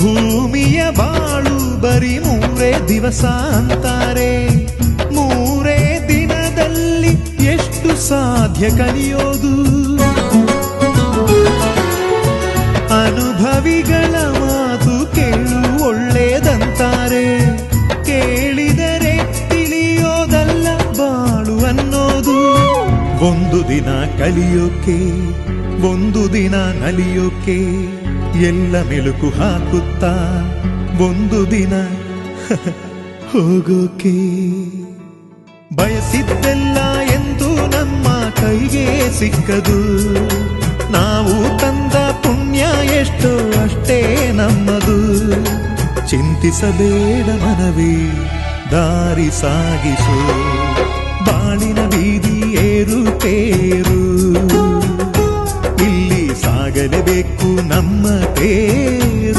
ಭೂಮಿಯ ಬಾಳು ಬರೀ 3 ದಿವಸ ಅಂತಾರೆ. 3 ದಿನದಲ್ಲಿ ಎಷ್ಟು ಸಾಧ್ಯ ಕಲಿಯೋದು? ಅನುಭವಿಗಳ ಮಾತು ಕೇಳು ಒಳ್ಳೆದಂತಾರೆ. ಕೇಳಿದರೆ ತಿಳಿಯೋದಲ್ಲ ಬಾಳು ಅನ್ನೋದು. ಒಂದು ದಿನ ಕಲಿಯೋಕೆ, ಒಂದು ದಿನ ನಲಿಯೋಕೆ, ಎಲ್ಲ ಮೆಲುಕು ಹಾಕುತ್ತಾ ಒಂದು ದಿನ ಹೋಗೋಕೆ. ಬಯಸಿದ್ದೆಲ್ಲ ಎಂದು ನಮ್ಮ ಕೈಗೆ ಸಿಕ್ಕದು. ನಾವು ತಂದ ಪುಣ್ಯ ಎಷ್ಟೋ ಅಷ್ಟೇ ನಮ್ಮದು. ಚಿಂತಿಸಬೇಡ ಮನವೇ, ದಾರಿ ಸಾಗಿಸು. ಬಾಳಿನ ಬೀದಿ ಏರುಪೇರು, ಇಲ್ಲಿ ಸಾಗಲೇಬೇಕು ನಮ್ಮ ತೇರು.